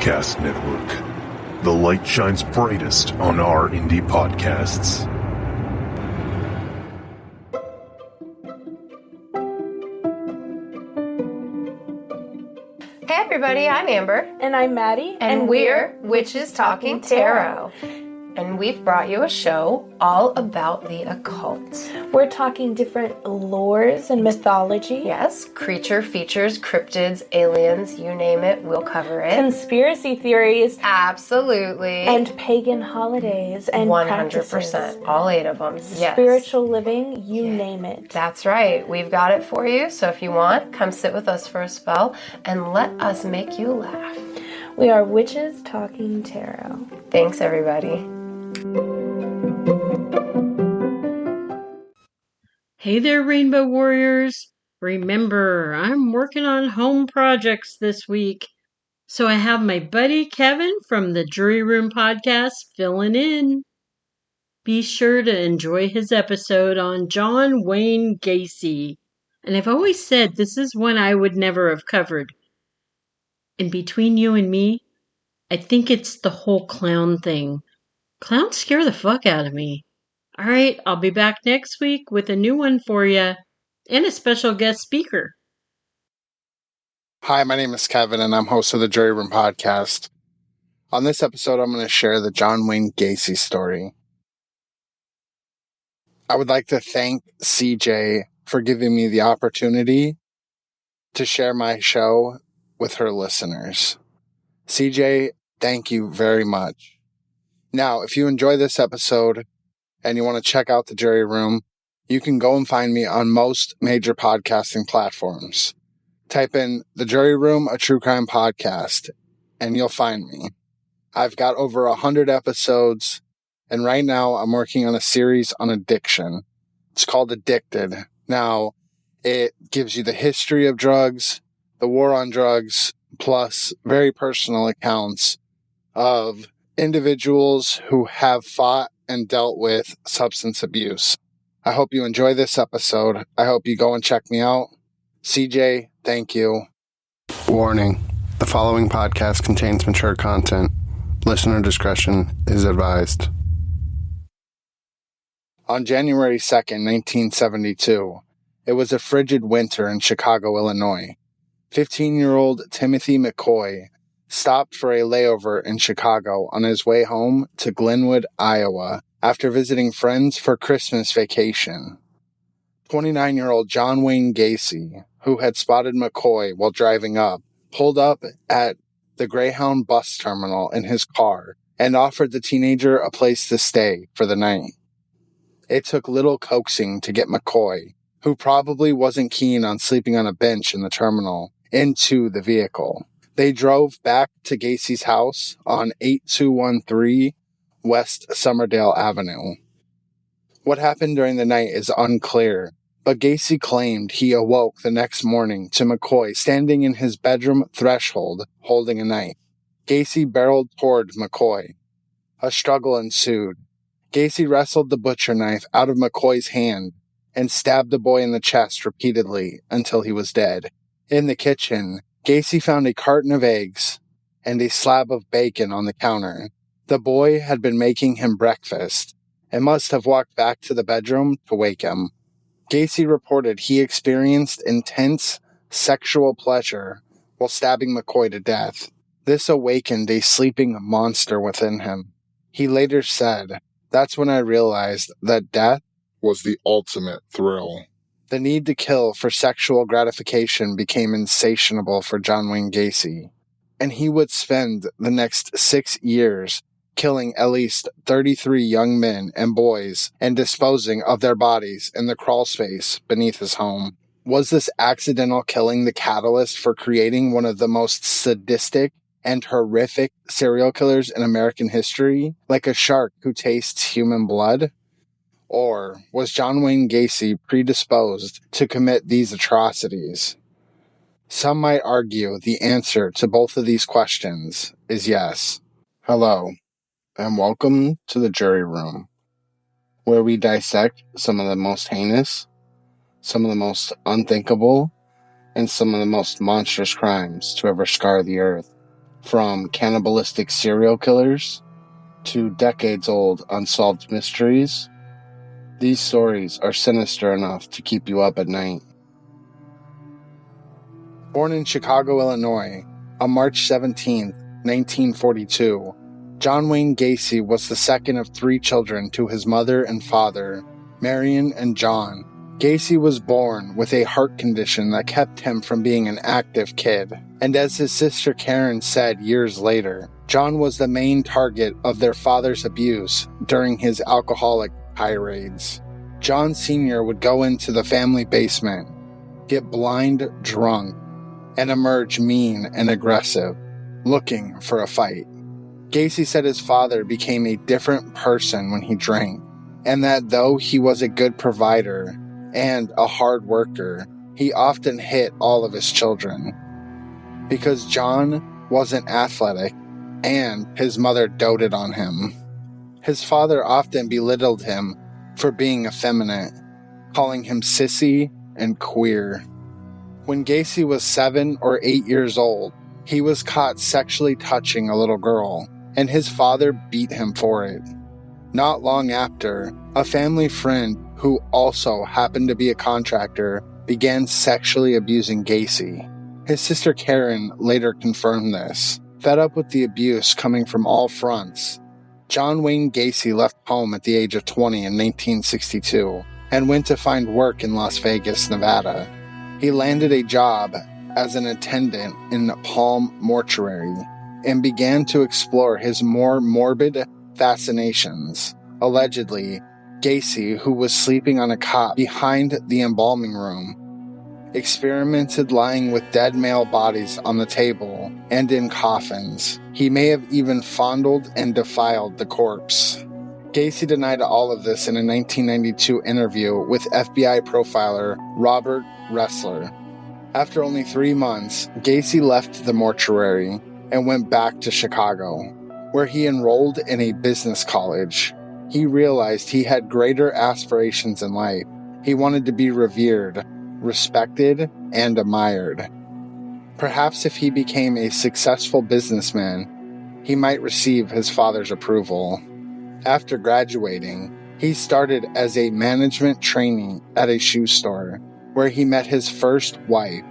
Podcast Network. The light shines brightest on our indie podcasts. Hey everybody, I'm Amber. And I'm Maddie. And we're Witches Talking Tarot. And we've brought you a show all about the occult. We're talking different lores and mythology. Yes, creature features, cryptids, aliens, you name it, we'll cover it. Conspiracy theories. Absolutely. And pagan holidays and 100%. practices. All 8 of them. Yes. Spiritual living, you name it. That's right. We've got it for you. So if you want, come sit with us for a spell and let us make you laugh. We are Witches Talking Tarot. Thanks, everybody. Hey there, Rainbow Warriors. Remember, I'm working on home projects this week. So I have my buddy Kevin from the Jury Room podcast filling in. Be sure to enjoy his episode on John Wayne Gacy. And I've always said this is one I would never have covered. And between you and me, I think it's the whole clown thing. Clowns scare the fuck out of me. All right, I'll be back next week with a new one for you and a special guest speaker. Hi, my name is Kevin, and I'm host of the Jury Room podcast. On this episode, I'm going to share the John Wayne Gacy story. I would like to thank CJ for giving me the opportunity to share my show with her listeners. CJ, thank you very much. Now, if you enjoy this episode and you want to check out the Jury Room, you can go and find me on most major podcasting platforms. Type in The Jury Room, a true crime podcast, and you'll find me. I've got over 100 episodes, and right now I'm working on a series on addiction. It's called Addicted. Now, it gives you the history of drugs, the war on drugs, plus very personal accounts of individuals who have fought and dealt with substance abuse. I hope you enjoy this episode. I hope you go and check me out. CJ, thank you. Warning. The following podcast contains mature content. Listener discretion is advised. On January 2nd, 1972, it was a frigid winter in Chicago, Illinois. 15-year-old Timothy McCoy stopped for a layover in Chicago on his way home to Glenwood, Iowa, after visiting friends for Christmas vacation. 29-year-old John Wayne Gacy, who had spotted McCoy while driving up, pulled up at the Greyhound bus terminal in his car and offered the teenager a place to stay for the night. It took little coaxing to get McCoy, who probably wasn't keen on sleeping on a bench in the terminal, into the vehicle. They drove back to Gacy's house on 8213 West Somerdale Avenue. What happened during the night is unclear, but Gacy claimed he awoke the next morning to McCoy standing in his bedroom threshold holding a knife. Gacy barreled toward McCoy. A struggle ensued. Gacy wrestled the butcher knife out of McCoy's hand and stabbed the boy in the chest repeatedly until he was dead. In the kitchen, Gacy found a carton of eggs and a slab of bacon on the counter. The boy had been making him breakfast and must have walked back to the bedroom to wake him. Gacy reported he experienced intense sexual pleasure while stabbing McCoy to death. This awakened a sleeping monster within him. He later said, "That's when I realized that death was the ultimate thrill." The need to kill for sexual gratification became insatiable for John Wayne Gacy, and he would spend the next 6 years killing at least 33 young men and boys and disposing of their bodies in the crawl space beneath his home. Was this accidental killing the catalyst for creating one of the most sadistic and horrific serial killers in American history, like a shark who tastes human blood? Or was John Wayne Gacy predisposed to commit these atrocities? Some might argue the answer to both of these questions is yes. Hello, and welcome to the Jury Room, where we dissect some of the most heinous, some of the most unthinkable, and some of the most monstrous crimes to ever scar the earth. from cannibalistic serial killers to decades-old unsolved mysteries. These stories are sinister enough to keep you up at night. Born in Chicago, Illinois, on March 17, 1942, John Wayne Gacy was the second of 3 children to his mother and father, Marion and John. Gacy was born with a heart condition that kept him from being an active kid, and as his sister Karen said years later, John was the main target of their father's abuse during his alcoholic tirades. John Sr. would go into the family basement, get blind drunk, and emerge mean and aggressive, looking for a fight. Gacy said his father became a different person when he drank, and that though he was a good provider and a hard worker, he often hit all of his children. Because John wasn't athletic and his mother doted on him, his father often belittled him for being effeminate, calling him sissy and queer. When Gacy was 7 or 8 years old, he was caught sexually touching a little girl, and his father beat him for it. Not long after, a family friend who also happened to be a contractor began sexually abusing Gacy. His sister Karen later confirmed this. Fed up with the abuse coming from all fronts, John Wayne Gacy left home at the age of 20 in 1962 and went to find work in Las Vegas, Nevada. He landed a job as an attendant in Palm Mortuary and began to explore his more morbid fascinations. Allegedly, Gacy, who was sleeping on a cot behind the embalming room, experimented lying with dead male bodies on the table and in coffins. He may have even fondled and defiled the corpse. Gacy denied all of this in a 1992 interview with FBI profiler Robert Ressler. After only 3 months, Gacy left the mortuary and went back to Chicago, where he enrolled in a business college. He realized he had greater aspirations in life. He wanted to be revered, respected, and admired. Perhaps if he became a successful businessman, he might receive his father's approval. After graduating, he started as a management trainee at a shoe store, where he met his first wife,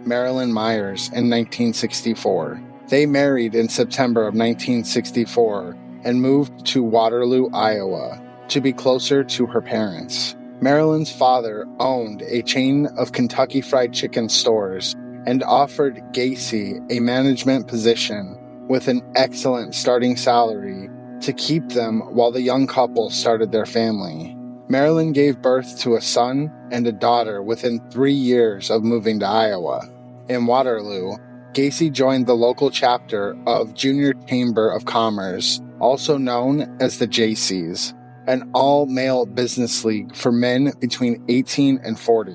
Marilyn Myers, in 1964. They married in September of 1964 and moved to Waterloo, Iowa, to be closer to her parents. Marilyn's father owned a chain of Kentucky Fried Chicken stores and offered Gacy a management position with an excellent starting salary to keep them while the young couple started their family. Marilyn gave birth to a son and a daughter within 3 years of moving to Iowa. In Waterloo, Gacy joined the local chapter of Junior Chamber of Commerce, also known as the JCs, an all-male business league for men between 18 and 40.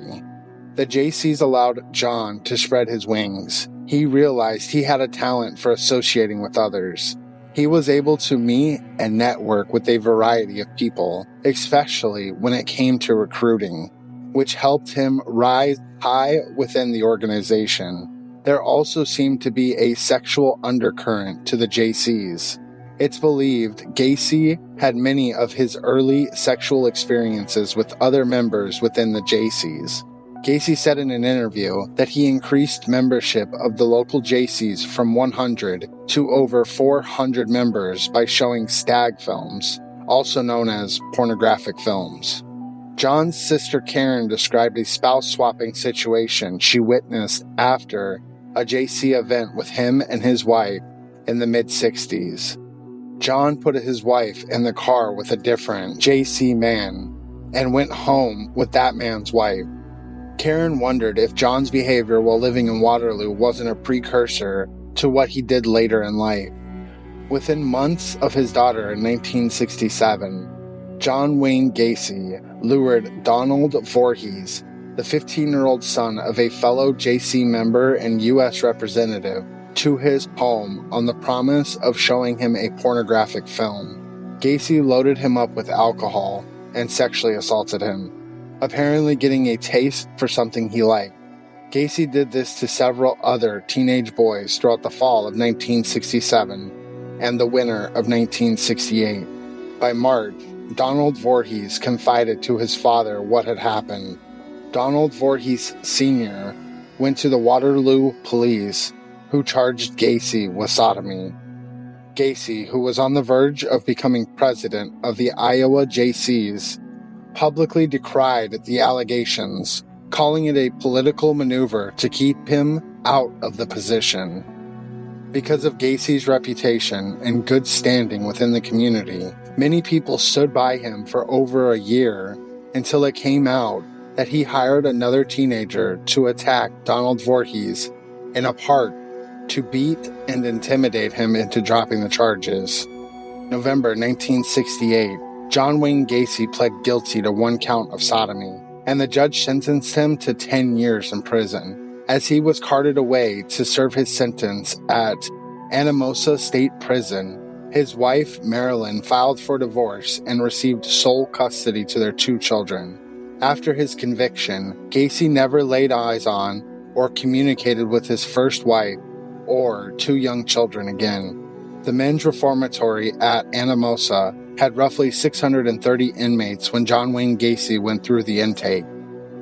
The JCs allowed John to spread his wings. He realized he had a talent for associating with others. He was able to meet and network with a variety of people, especially when it came to recruiting, which helped him rise high within the organization. There also seemed to be a sexual undercurrent to the JCs. It's believed Gacy had many of his early sexual experiences with other members within the JCs. Gacy said in an interview that he increased membership of the local JCs from 100 to over 400 members by showing stag films, also known as pornographic films. John's sister Karen described a spouse-swapping situation she witnessed after a JC event with him and his wife in the mid-60s. John put his wife in the car with a different JC man and went home with that man's wife. Karen wondered if John's behavior while living in Waterloo wasn't a precursor to what he did later in life. Within months of his daughter in 1967, John Wayne Gacy lured Donald Voorhees, the 15-year-old son of a fellow JC member and U.S. representative, to his home on the promise of showing him a pornographic film. Gacy loaded him up with alcohol and sexually assaulted him, apparently getting a taste for something he liked. Gacy did this to several other teenage boys throughout the fall of 1967 and the winter of 1968. By March, Donald Voorhees confided to his father what had happened. Donald Voorhees Sr. went to the Waterloo police, who charged Gacy with sodomy. Gacy, who was on the verge of becoming president of the Iowa Jaycees, publicly decried the allegations, calling it a political maneuver to keep him out of the position. Because of Gacy's reputation and good standing within the community, many people stood by him for over a year until it came out that he hired another teenager to attack Donald Voorhees in a park to beat and intimidate him into dropping the charges. November 1968, John Wayne Gacy pled guilty to 1 count of sodomy, and the judge sentenced him to 10 years in prison. As he was carted away to serve his sentence at Anamosa State Prison, his wife, Marilyn, filed for divorce and received sole custody to their 2 children. After his conviction, Gacy never laid eyes on or communicated with his first wife or 2 young children again. The men's reformatory at Anamosa had roughly 630 inmates when John Wayne Gacy went through the intake.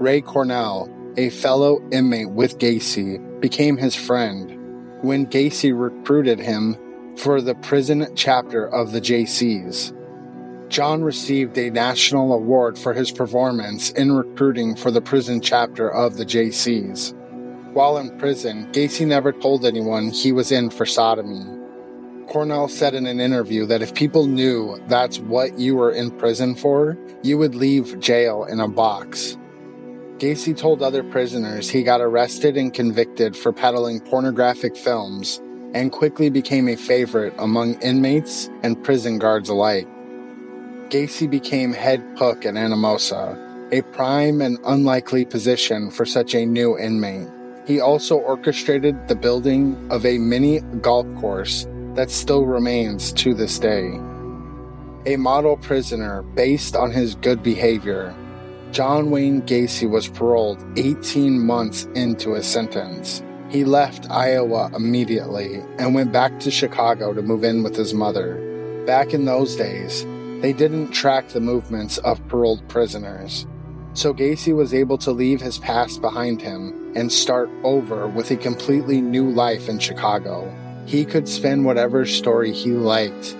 Ray Cornell, a fellow inmate with Gacy, became his friend. When Gacy recruited him for the prison chapter of the Jaycees, John received a national award for his performance in recruiting for the prison chapter of the Jaycees. While in prison, Gacy never told anyone he was in for sodomy. Cornell said in an interview that if people knew that's what you were in prison for, you would leave jail in a box. Gacy told other prisoners he got arrested and convicted for peddling pornographic films and quickly became a favorite among inmates and prison guards alike. Gacy became head cook at Anamosa, a prime and unlikely position for such a new inmate. He also orchestrated the building of a mini golf course that still remains to this day. A model prisoner based on his good behavior, John Wayne Gacy was paroled 18 months into his sentence. He left Iowa immediately and went back to Chicago to move in with his mother. Back in those days, they didn't track the movements of paroled prisoners, so Gacy was able to leave his past behind him and start over with a completely new life in Chicago. He could spin whatever story he liked,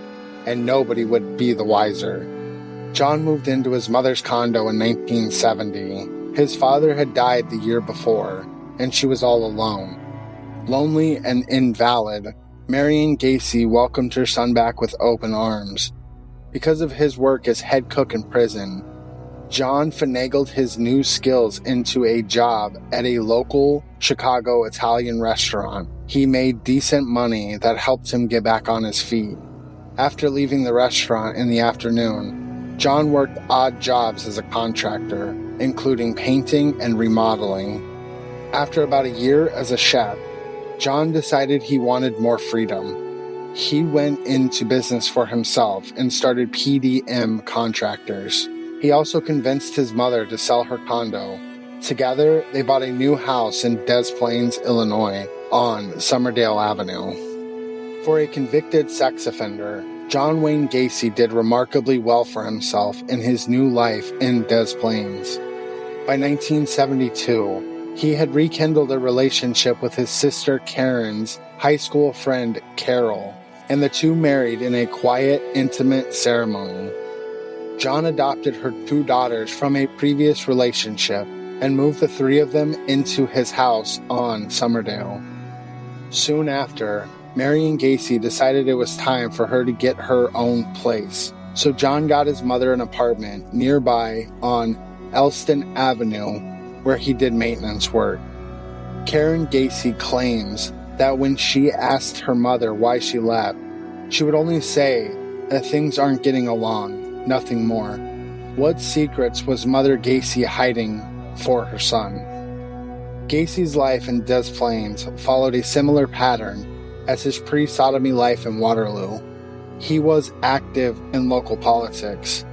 and nobody would be the wiser. John moved into his mother's condo in 1970. His father had died the year before, and she was all alone. Lonely and invalid, Marion Gacy welcomed her son back with open arms. Because of his work as head cook in prison, John finagled his new skills into a job at a local Chicago Italian restaurant. He made decent money that helped him get back on his feet. After leaving the restaurant in the afternoon, John worked odd jobs as a contractor, including painting and remodeling. After about a year as a chef, John decided he wanted more freedom. He went into business for himself and started PDM Contractors. He also convinced his mother to sell her condo. Together, they bought a new house in Des Plaines, Illinois, on Somerdale Avenue. For a convicted sex offender, John Wayne Gacy did remarkably well for himself in his new life in Des Plaines. By 1972, he had rekindled a relationship with his sister Karen's high school friend Carol, and the two married in a quiet, intimate ceremony. John adopted her 2 daughters from a previous relationship and moved the 3 of them into his house on Somerdale. Soon after, Marion Gacy decided it was time for her to get her own place, so John got his mother an apartment nearby on Elston Avenue, where he did maintenance work. Karen Gacy claims that when she asked her mother why she left, she would only say that things aren't getting along, nothing more. What secrets was Mother Gacy hiding for her son? Gacy's life in Des Plaines followed a similar pattern as his pre-sodomy life in Waterloo. He was active in local politics.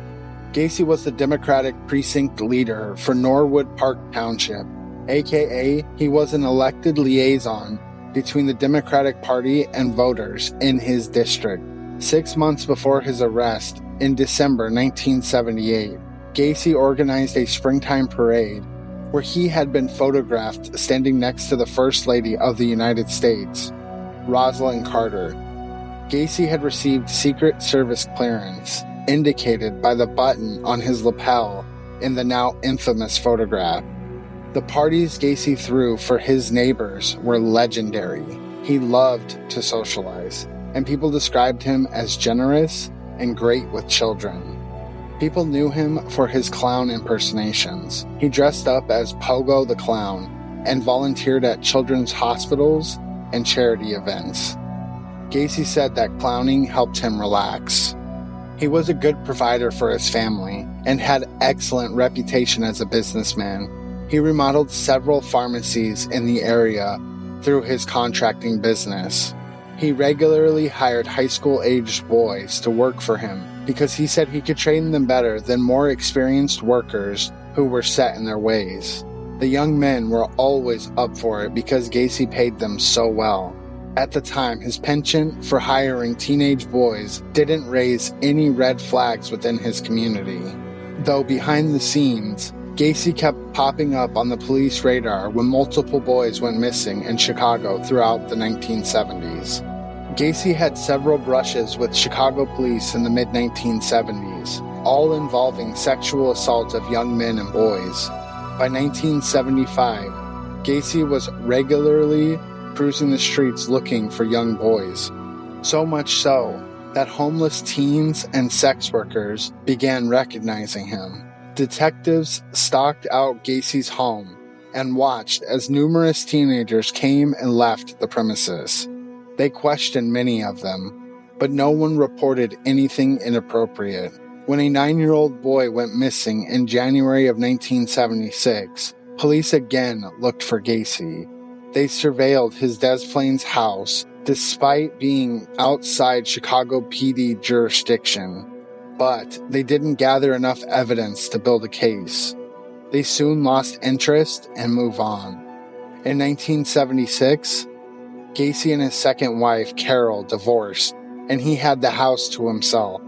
Gacy was the Democratic precinct leader for Norwood Park Township, aka he was an elected liaison between the Democratic Party and voters in his district. 6 months before his arrest, in December 1978, Gacy organized a springtime parade where he had been photographed standing next to the First Lady of the United States, Rosalind Carter. Gacy had received Secret Service clearance, indicated by the button on his lapel in the now infamous photograph. The parties Gacy threw for his neighbors were legendary. He loved to socialize, and people described him as generous and great with children. People knew him for his clown impersonations. He dressed up as Pogo the Clown and volunteered at children's hospitals and charity events. Gacy said that clowning helped him relax. He was a good provider for his family and had excellent reputation as a businessman. He remodeled several pharmacies in the area through his contracting business. He regularly hired high school-aged boys to work for him because he said he could train them better than more experienced workers who were set in their ways. The young men were always up for it because Gacy paid them so well. At the time, his penchant for hiring teenage boys didn't raise any red flags within his community. Though behind the scenes, Gacy kept popping up on the police radar when multiple boys went missing in Chicago throughout the 1970s. Gacy had several brushes with Chicago police in the mid-1970s, all involving sexual assault of young men and boys. By 1975, Gacy was regularly cruising the streets looking for young boys. So much so that homeless teens and sex workers began recognizing him. Detectives stalked out Gacy's home and watched as numerous teenagers came and left the premises. They questioned many of them, but no one reported anything inappropriate. When a 9-year-old boy went missing in January of 1976, police again looked for Gacy. They surveilled his Des Plaines house despite being outside Chicago PD jurisdiction. But they didn't gather enough evidence to build a case. They soon lost interest and moved on. In 1976, Gacy and his second wife, Carol, divorced, and he had the house to himself.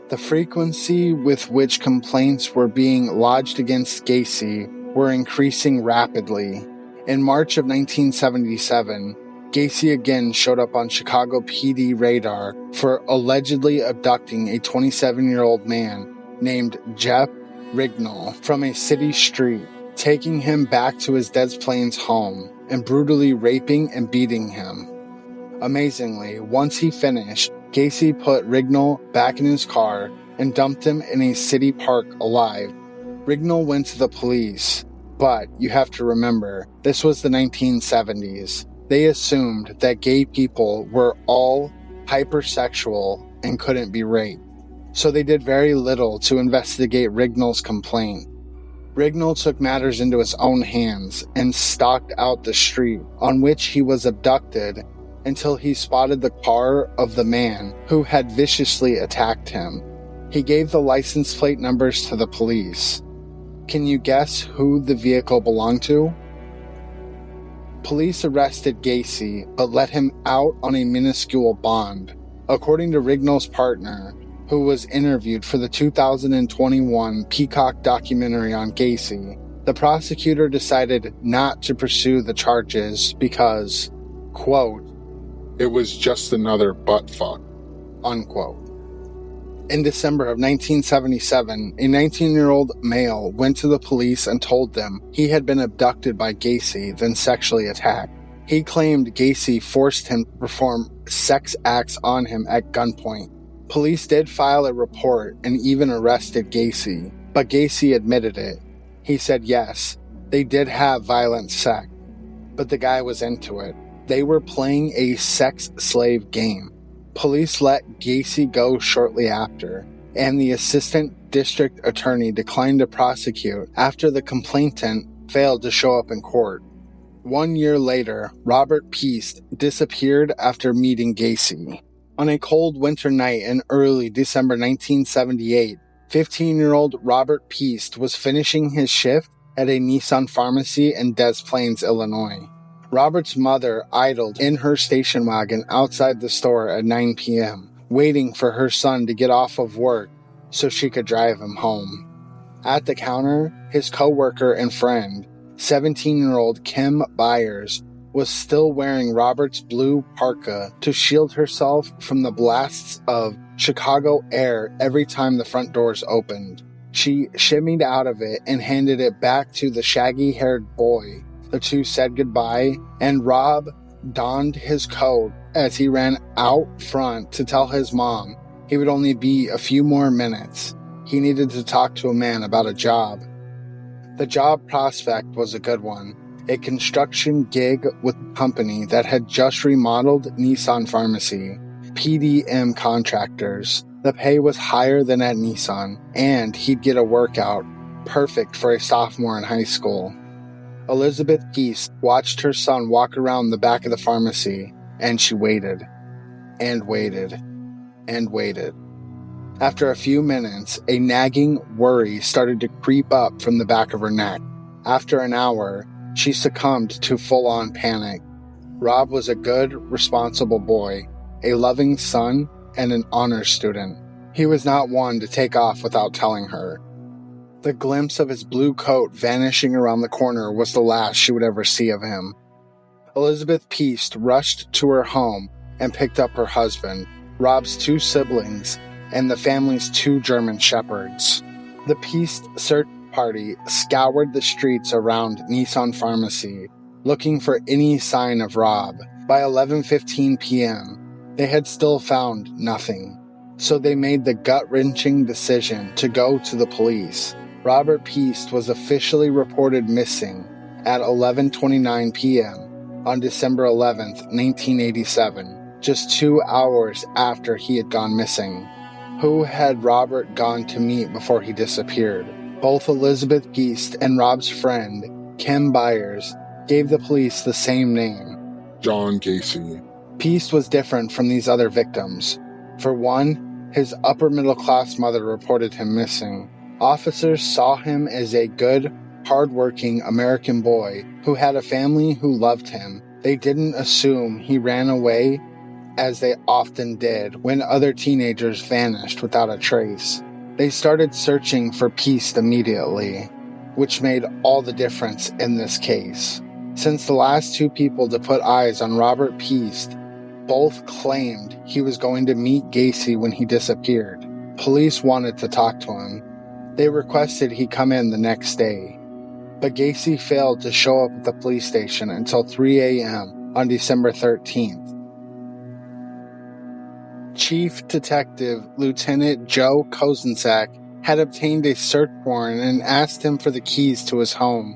The frequency with which complaints were being lodged against Gacy were increasing rapidly. In March of 1977, Gacy again showed up on Chicago PD radar for allegedly abducting a 27-year-old man named Jeff Rignall from a city street, taking him back to his Des Plaines home and brutally raping and beating him. Amazingly, once he finished, Gacy put Rignall back in his car and dumped him in a city park alive. Rignall went to the police, but you have to remember, this was the 1970s. They assumed that gay people were all hypersexual and couldn't be raped, so they did very little to investigate Rignall's complaint. Rignall took matters into his own hands and stalked out the street on which he was abducted until he spotted the car of the man who had viciously attacked him. He gave the license plate numbers to the police. Can you guess who the vehicle belonged to? Police arrested Gacy, but let him out on a minuscule bond. According to Rignall's partner, who was interviewed for the 2021 Peacock documentary on Gacy, the prosecutor decided not to pursue the charges because, quote, "It was just another butt fuck," unquote. In December of 1977, a 19-year-old male went to the police and told them he had been abducted by Gacy, then sexually attacked. He claimed Gacy forced him to perform sex acts on him at gunpoint. Police did file a report and even arrested Gacy, but Gacy admitted it. He said yes, they did have violent sex, but the guy was into it. They were playing a sex slave game. Police let Gacy go shortly after, and the assistant district attorney declined to prosecute after the complainant failed to show up in court. 1 year later, Robert Peast disappeared after meeting Gacy. On a cold winter night in early December 1978, 15-year-old Robert Peast was finishing his shift at a Nissan pharmacy in Des Plaines, Illinois. Robert's mother idled in her station wagon outside the store at 9 p.m., waiting for her son to get off of work so she could drive him home. At the counter, his co-worker and friend, 17-year-old Kim Byers, was still wearing Robert's blue parka to shield herself from the blasts of Chicago air every time the front doors opened. She shimmied out of it and handed it back to the shaggy-haired boy. The two said goodbye, and Rob donned his coat as he ran out front to tell his mom he would only be a few more minutes. He needed to talk to a man about a job. The job prospect was a good one. A construction gig with a company that had just remodeled Nissan Pharmacy, PDM Contractors. The pay was higher than at Nissan, and he'd get a workout, perfect for a sophomore in high school. Elizabeth Geese watched her son walk around the back of the pharmacy, and she waited, and waited, and waited. After a few minutes, a nagging worry started to creep up from the back of her neck. After an hour, she succumbed to full-on panic. Rob was a good, responsible boy, a loving son, and an honor student. He was not one to take off without telling her. The glimpse of his blue coat vanishing around the corner was the last she would ever see of him. Elizabeth Peast rushed to her home and picked up her husband, Rob's two siblings, and the family's two German shepherds. The Peast search party scoured the streets around Nissan Pharmacy, looking for any sign of Rob. By 11:15 p.m., they had still found nothing, so they made the gut-wrenching decision to go to the police. Robert Peast was officially reported missing at 11:29 p.m. on December 11th, 1987, just 2 hours after he had gone missing. Who had Robert gone to meet before he disappeared? Both Elizabeth Geest and Rob's friend, Kim Byers, gave the police the same name, John Gacy. Peast was different from these other victims. For one, his upper-middle-class mother reported him missing. Officers saw him as a good, hard-working American boy who had a family who loved him. They didn't assume he ran away, as they often did when other teenagers vanished without a trace. They started searching for Peast immediately, which made all the difference in this case. Since the last two people to put eyes on Robert Peast both claimed he was going to meet Gacy when he disappeared, police wanted to talk to him. They requested he come in the next day, but Gacy failed to show up at the police station until 3 a.m. on December 13th. Chief Detective Lieutenant Joe Kozenczak had obtained a search warrant and asked him for the keys to his home.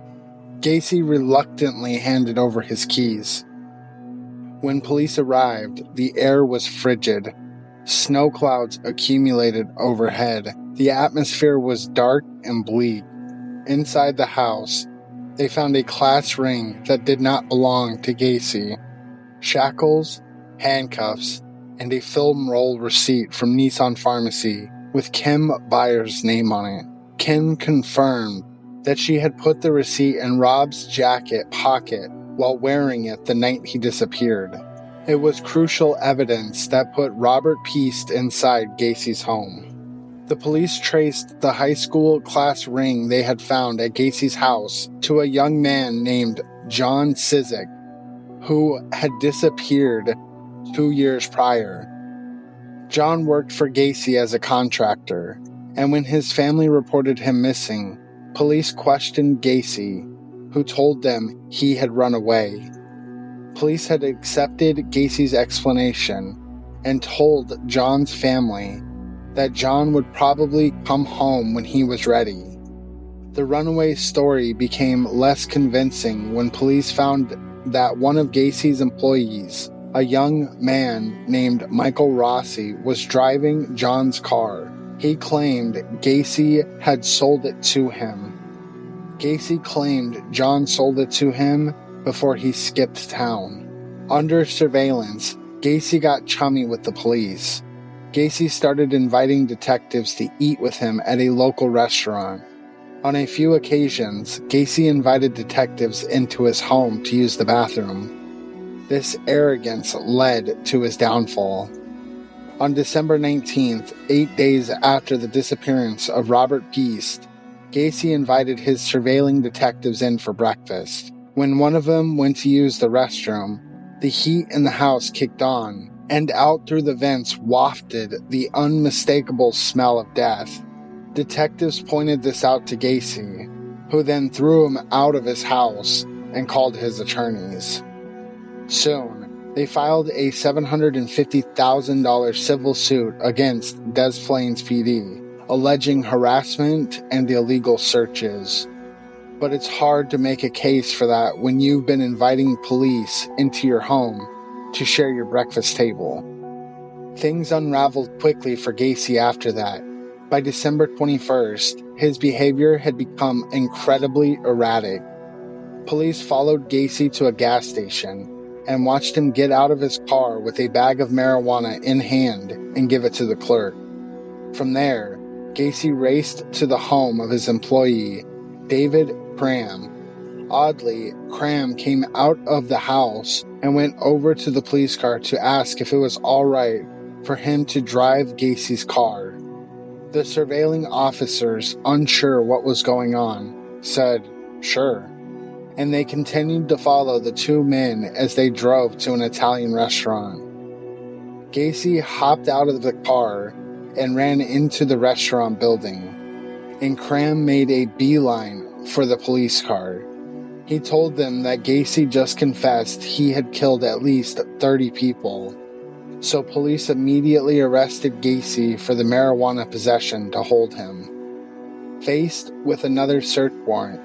Gacy reluctantly handed over his keys. When police arrived, the air was frigid. Snow clouds accumulated overhead. The atmosphere was dark and bleak. Inside the house, they found a class ring that did not belong to Gacy. Shackles, handcuffs, and a film roll receipt from Nissan Pharmacy with Kim Byers' name on it. Kim confirmed that she had put the receipt in Rob's jacket pocket while wearing it the night he disappeared. It was crucial evidence that put Robert Peast inside Gacy's home. The police traced the high school class ring they had found at Gacy's house to a young man named John Cizik, who had disappeared 2 years prior. John worked for Gacy as a contractor, and when his family reported him missing, police questioned Gacy, who told them he had run away. Police had accepted Gacy's explanation and told John's family that John would probably come home when he was ready. The runaway story became less convincing when police found that one of Gacy's employees, a young man named Michael Rossi, was driving John's car. He claimed Gacy had sold it to him. Gacy claimed John sold it to him before he skipped town. Under surveillance, Gacy got chummy with the police. Gacy started inviting detectives to eat with him at a local restaurant. On a few occasions, Gacy invited detectives into his home to use the bathroom. This arrogance led to his downfall. On December 19th, 8 days after the disappearance of Robert Peast, Gacy invited his surveilling detectives in for breakfast. When one of them went to use the restroom, the heat in the house kicked on, and out through the vents wafted the unmistakable smell of death. Detectives pointed this out to Gacy, who then threw him out of his house and called his attorneys. Soon, they filed a $750,000 civil suit against Des Plaines PD, alleging harassment and illegal searches. But it's hard to make a case for that when you've been inviting police into your home to share your breakfast table. Things unraveled quickly for Gacy after that. By December 21st, his behavior had become incredibly erratic. Police followed Gacy to a gas station and watched him get out of his car with a bag of marijuana in hand and give it to the clerk. From there, Gacy raced to the home of his employee, David Cram. Oddly, Cram came out of the house and went over to the police car to ask if it was all right for him to drive Gacy's car. The surveilling officers, unsure what was going on, said, "Sure," and they continued to follow the two men as they drove to an Italian restaurant. Gacy hopped out of the car and ran into the restaurant building, and Cram made a beeline for the police car. He told them that Gacy just confessed he had killed at least 30 people, so police immediately arrested Gacy for the marijuana possession to hold him. Faced with another search warrant,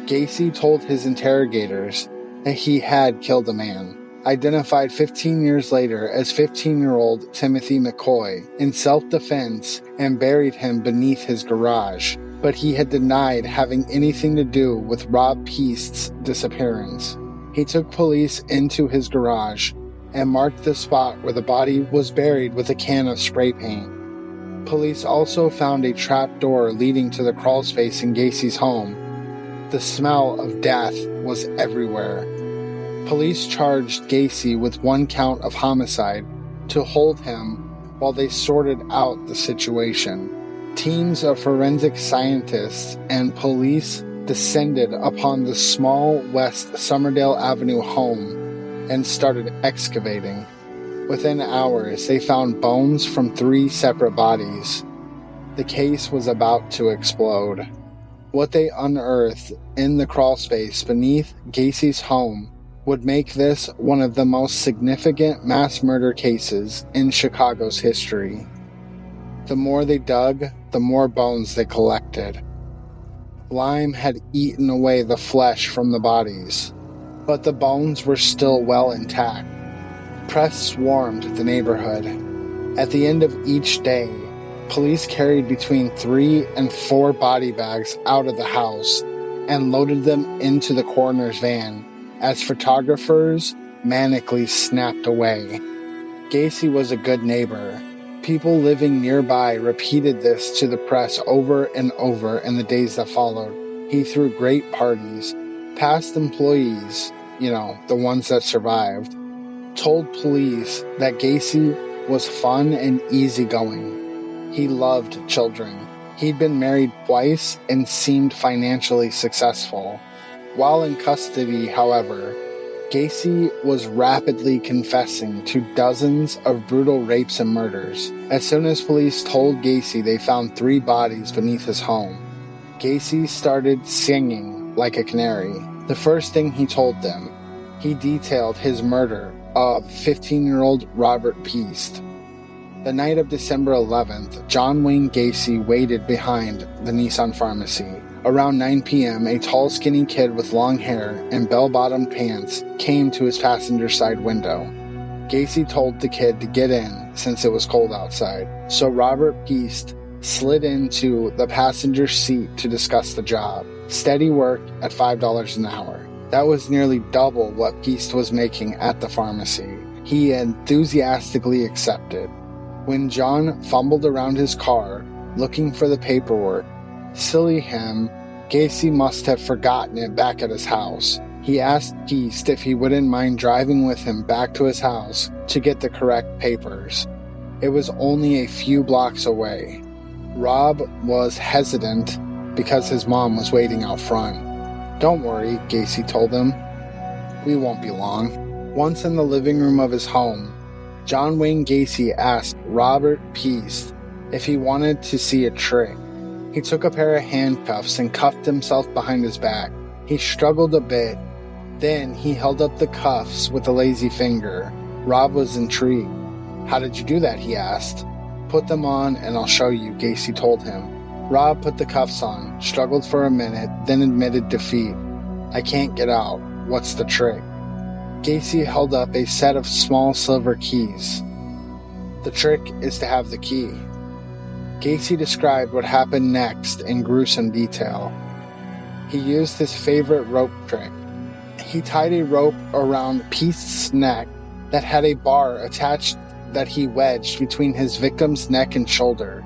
Gacy told his interrogators that he had killed a man, identified 15 years later as 15-year-old Timothy McCoy, in self-defense and buried him beneath his garage, but he had denied having anything to do with Rob Peast's disappearance. He took police into his garage and marked the spot where the body was buried with a can of spray paint. Police also found a trap door leading to the crawl space in Gacy's home. The smell of death was everywhere. Police charged Gacy with 1 count of homicide to hold him while they sorted out the situation. Teams of forensic scientists and police descended upon the small West Somerdale Avenue home and started excavating. Within hours, they found bones from 3 separate bodies. The case was about to explode. What they unearthed in the crawlspace beneath Gacy's home would make this one of the most significant mass murder cases in Chicago's history. The more they dug, the more bones they collected. Lime had eaten away the flesh from the bodies, but the bones were still well intact. Press swarmed the neighborhood. At the end of each day, police carried between 3 and 4 body bags out of the house and loaded them into the coroner's van as photographers manically snapped away. Gacy was a good neighbor. People living nearby repeated this to the press over and over in the days that followed. He threw great parties. Past employees, the ones that survived, told police that Gacy was fun and easygoing. He loved children. He'd been married twice and seemed financially successful. While in custody, however, Gacy was rapidly confessing to dozens of brutal rapes and murders. As soon as police told Gacy they found 3 bodies beneath his home, Gacy started singing like a canary. The first thing he told them, he detailed his murder of 15-year-old Robert Peast. The night of December 11th, John Wayne Gacy waited behind the Nissan Pharmacy. Around 9 p.m., a tall, skinny kid with long hair and bell-bottom pants came to his passenger side window. Gacy told the kid to get in since it was cold outside, so Robert Peast slid into the passenger seat to discuss the job. Steady work at $5 an hour. That was nearly double what Peast was making at the pharmacy. He enthusiastically accepted. When John fumbled around his car, looking for the paperwork, silly him, Gacy must have forgotten it back at his house. He asked Piest if he wouldn't mind driving with him back to his house to get the correct papers. It was only a few blocks away. Rob was hesitant because his mom was waiting out front. "Don't worry," Gacy told him. "We won't be long." Once in the living room of his home, John Wayne Gacy asked Robert Piest if he wanted to see a trick. He took a pair of handcuffs and cuffed himself behind his back. He struggled a bit. Then he held up the cuffs with a lazy finger. Rob was intrigued. "How did you do that?" he asked. "Put them on and I'll show you," Gacy told him. Rob put the cuffs on, struggled for a minute, then admitted defeat. "I can't get out. What's the trick?" Gacy held up a set of small silver keys. "The trick is to have the key." Gacy described what happened next in gruesome detail. He used his favorite rope trick. He tied a rope around Piest's neck that had a bar attached that he wedged between his victim's neck and shoulder.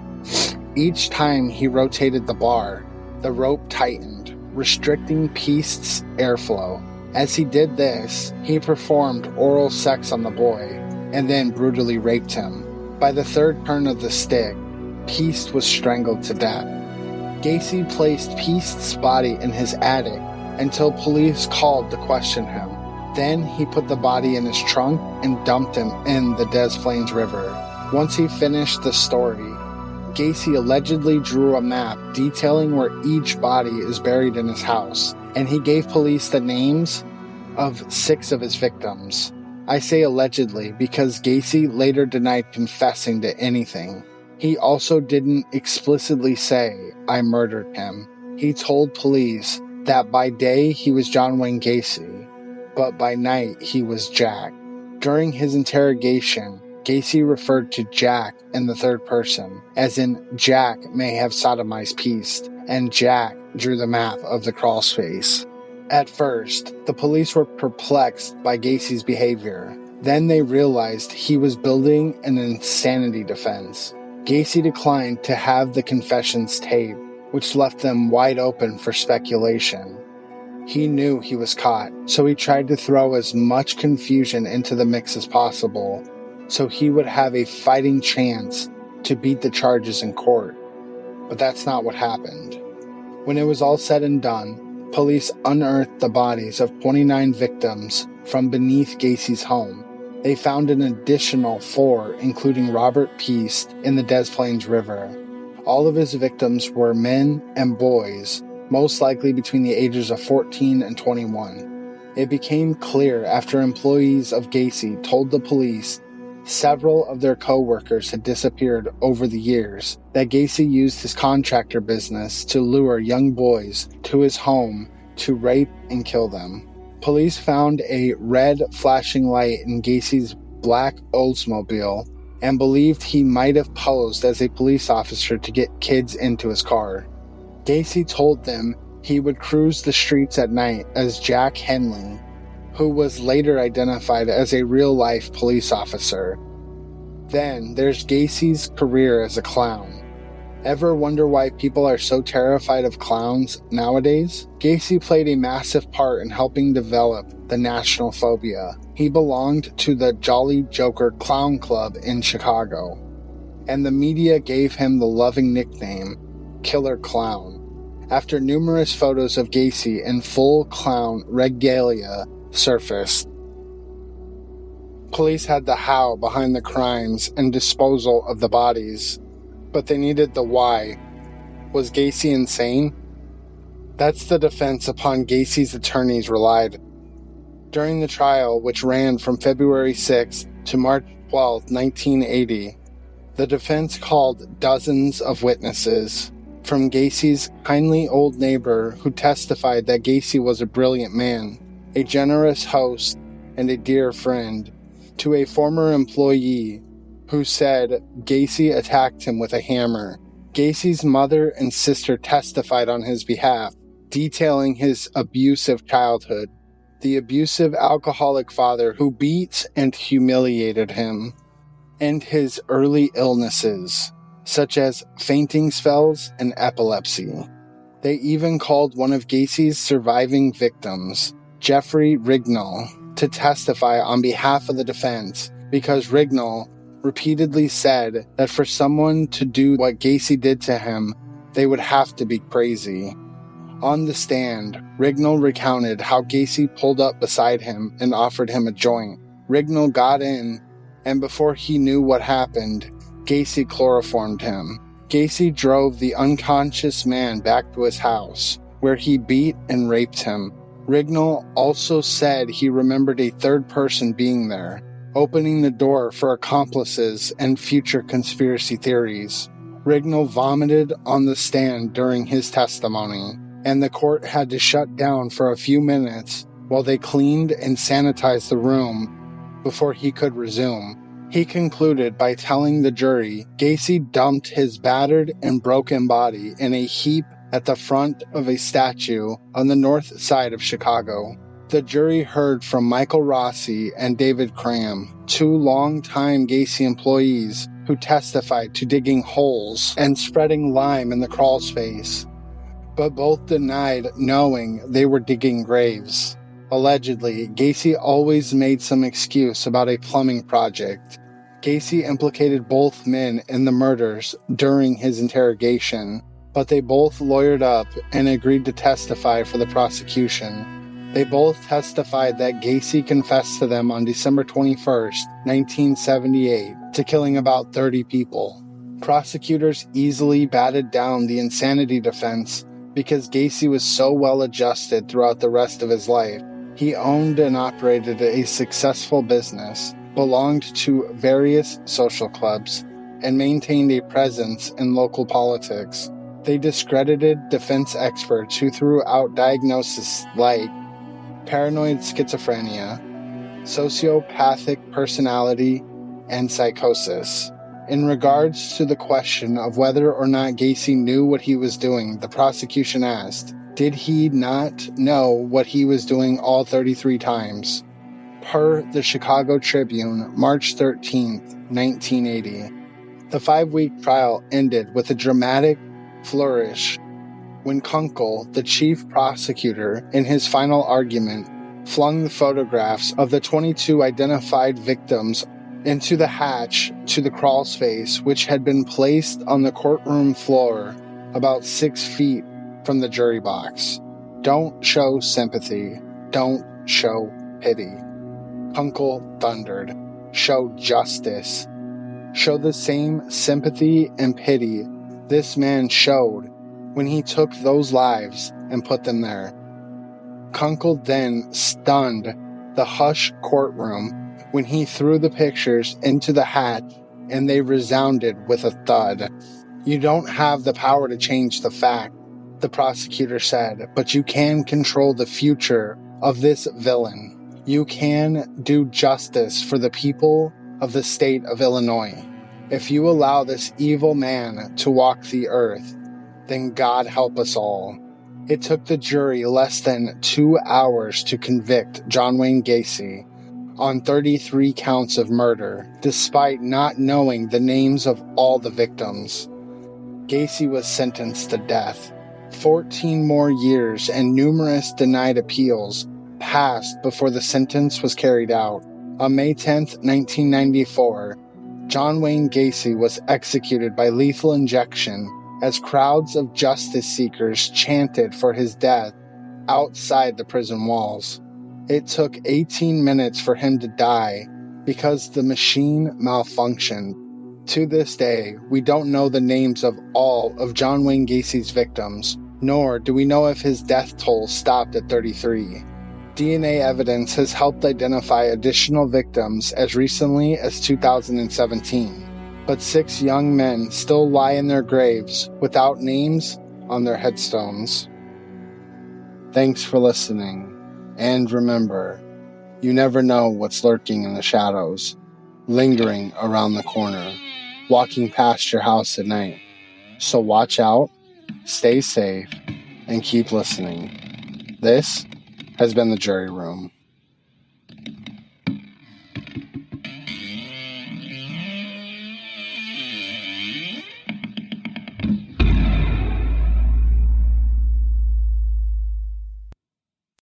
Each time he rotated the bar, the rope tightened, restricting Piest's airflow. As he did this, he performed oral sex on the boy, and then brutally raped him. By the third turn of the stick, Piest was strangled to death. Gacy placed Piest's body in his attic until police called to question him. Then he put the body in his trunk and dumped him in the Des Plaines River. Once he finished the story, Gacy allegedly drew a map detailing where each body is buried in his house, and he gave police the names of 6 of his victims. I say allegedly because Gacy later denied confessing to anything. He also didn't explicitly say, "I murdered him." He told police that by day he was John Wayne Gacy, but by night he was Jack. During his interrogation, Gacy referred to Jack in the third person, as in Jack may have sodomized Piest, and Jack drew the map of the crawl space. At first, the police were perplexed by Gacy's behavior. Then they realized he was building an insanity defense. Gacy declined to have the confessions taped, which left them wide open for speculation. He knew he was caught, so he tried to throw as much confusion into the mix as possible, so he would have a fighting chance to beat the charges in court. But that's not what happened. When it was all said and done, police unearthed the bodies of 29 victims from beneath Gacy's home. They found an additional 4, including Robert Piest, in the Des Plaines River. All of his victims were men and boys, most likely between the ages of 14 and 21. It became clear after employees of Gacy told the police several of their co-workers had disappeared over the years that Gacy used his contractor business to lure young boys to his home to rape and kill them. Police found a red flashing light in Gacy's black Oldsmobile and believed he might have posed as a police officer to get kids into his car. Gacy told them he would cruise the streets at night as Jack Henley, who was later identified as a real-life police officer. Then there's Gacy's career as a clown. Ever wonder why people are so terrified of clowns nowadays? Gacy played a massive part in helping develop the national phobia. He belonged to the Jolly Joker Clown Club in Chicago, and the media gave him the loving nickname, Killer Clown, after numerous photos of Gacy in full clown regalia surfaced. Police had the how behind the crimes and disposal of the bodies, but they needed the why. Was Gacy insane? That's the defense upon Gacy's attorneys relied. During the trial, which ran from February 6th to March 12, 1980, the defense called dozens of witnesses, from Gacy's kindly old neighbor who testified that Gacy was a brilliant man, a generous host, and a dear friend, to a former employee who said Gacy attacked him with a hammer. Gacy's mother and sister testified on his behalf, detailing his abusive childhood, the abusive alcoholic father who beat and humiliated him, and his early illnesses, such as fainting spells and epilepsy. They even called one of Gacy's surviving victims, Jeffrey Rignall, to testify on behalf of the defense because Rignall repeatedly said that for someone to do what Gacy did to him, they would have to be crazy. On the stand, Rignall recounted how Gacy pulled up beside him and offered him a joint. Rignall got in, and before he knew what happened, Gacy chloroformed him. Gacy drove the unconscious man back to his house, where he beat and raped him. Rignall also said he remembered a third person being there, opening the door for accomplices and future conspiracy theories. Rignall vomited on the stand during his testimony, and the court had to shut down for a few minutes while they cleaned and sanitized the room before he could resume. He concluded by telling the jury Gacy dumped his battered and broken body in a heap at the front of a statue on the north side of Chicago. The jury heard from Michael Rossi and David Cram, two longtime Gacy employees who testified to digging holes and spreading lime in the crawl space, but both denied knowing they were digging graves. Allegedly, Gacy always made some excuse about a plumbing project. Gacy implicated both men in the murders during his interrogation, but they both lawyered up and agreed to testify for the prosecution. They both testified that Gacy confessed to them on December 21st, 1978, to killing about 30 people. Prosecutors easily batted down the insanity defense because Gacy was so well adjusted throughout the rest of his life. He owned and operated a successful business, belonged to various social clubs, and maintained a presence in local politics. They discredited defense experts who threw out diagnoses like paranoid schizophrenia, sociopathic personality, and psychosis. In regards to the question of whether or not Gacy knew what he was doing, the prosecution asked, did he not know what he was doing all 33 times? Per the Chicago Tribune, March 13, 1980. The 5-week trial ended with a dramatic flourish when Kunkel, the chief prosecutor, in his final argument, flung the photographs of the 22 identified victims into the hatch to the crawl space, which had been placed on the courtroom floor about 6 feet from the jury box. Don't show sympathy. Don't show pity. Kunkel thundered. Show justice. Show the same sympathy and pity this man showed when he took those lives and put them there. Kunkel then stunned the hushed courtroom when he threw the pictures into the hatch and they resounded with a thud. You don't have the power to change the fact, the prosecutor said, but you can control the future of this villain. You can do justice for the people of the state of Illinois. If you allow this evil man to walk the earth, then God help us all. It took the jury less than 2 hours to convict John Wayne Gacy on 33 counts of murder, despite not knowing the names of all the victims. Gacy was sentenced to death. 14 more years and numerous denied appeals passed before the sentence was carried out. On May 10, 1994, John Wayne Gacy was executed by lethal injection as crowds of justice seekers chanted for his death outside the prison walls. It took 18 minutes for him to die because the machine malfunctioned. To this day, we don't know the names of all of John Wayne Gacy's victims, nor do we know if his death toll stopped at 33. DNA evidence has helped identify additional victims as recently as 2017. But 6 young men still lie in their graves without names on their headstones. Thanks for listening, and remember, you never know what's lurking in the shadows, lingering around the corner, walking past your house at night. So watch out, stay safe, and keep listening. This has been the Jury Room.